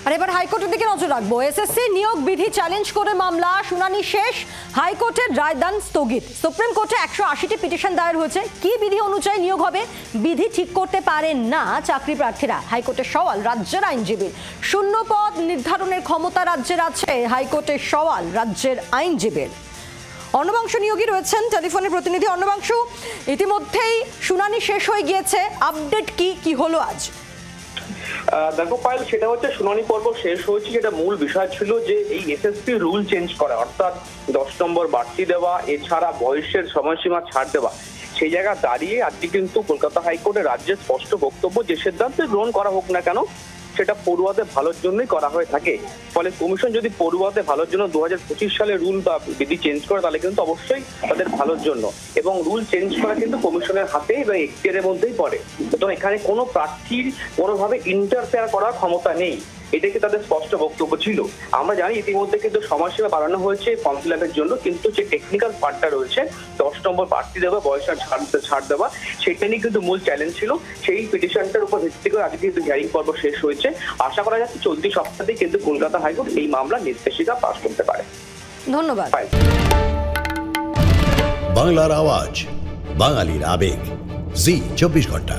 আর এবার হাইকোর্টের দিকে নজর রাখবো। এসএসসি নিয়োগ বিধি চ্যালেঞ্জ করে মামলা, শুনানি শেষ, হাইকোর্টের রায়দান স্থগিত। সুপ্রিম কোর্টে 180টি পিটিশন দায়ের হয়েছে। কি বিধি অনুযায়ী নিয়োগ হবে? বিধি ঠিক করতে পারেন না চাকরি প্রার্থীরা। হাইকোর্টের সওয়াল রাজ্যের আইনজীবীর। শূন্য পদ নির্ধারণের ক্ষমতা রাজ্যের আছে, হাইকোর্টের সওয়াল রাজ্যের আইনজীবীর। অর্ণবাংশু নিয়োগী রয়েছেন টেলিফোনের প্রতিনিধি। অর্ণবাংশু, ইতিমধ্যেই শুনানি শেষ হয়ে গিয়েছে, আপডেট কি হলো আজ? দেখো পায়েল, সেটা হচ্ছে শুনানি পর্ব শেষ হয়েছে। যেটা মূল বিষয় ছিল যে এই এসএসসি রুল চেঞ্জ করা, অর্থাৎ 10 নম্বর বাড়তি দেওয়া, এছাড়া বয়সের সময়সীমা ছাড় দেওয়া, সেই জায়গা দাঁড়িয়ে আজকে কিন্তু কলকাতা হাইকোর্টের রাজ্যের স্পষ্ট বক্তব্য যে সিদ্ধান্ত গ্রহণ করা হোক না কেন সেটা পড়ুয়াদের ভালোর জন্যই করা হয়ে থাকে। ফলে কমিশন যদি পড়ুয়াদের ভালোর জন্য 2025 সালে রুল বা বিধি চেঞ্জ করে তাহলে কিন্তু অবশ্যই তাদের ভালোর জন্য, এবং রুল চেঞ্জ করা কিন্তু কমিশনের হাতে বা এখতিয়ারের মধ্যেই পড়ে। তো এখানে কোনো প্রার্থীর কোনোভাবে ইন্টারফেয়ার করার ক্ষমতা নেই, এটাকে তাদের স্পষ্ট বক্তব্য ছিল। আমরা জানি ইতিমধ্যে কিন্তু সময়সীমা বাড়ানো হয়েছে ফর্ম ফিল আপের জন্য, কিন্তু যে টেকনিক্যাল পার্টটা রয়েছে 10 নম্বর বাড়তি দেওয়া, বয়সের ছাড় দেওয়া, সেটা নিয়ে কিন্তু মূল চ্যালেঞ্জ ছিল। সেই পিটিশনটার উপর ভিত্তি করে আজকে কিন্তু হিয়ারিং পর্ব শেষ হয়েছে। আশা করা যাচ্ছে চলতি সপ্তাহেই কিন্তু কলকাতা হাইকোর্ট এই মামলা নির্দেশিকা পাশ করতে পারে। ধন্যবাদ। বাংলার আওয়াজ, বাঙালির আবেগ, জি 24 ঘন্টা।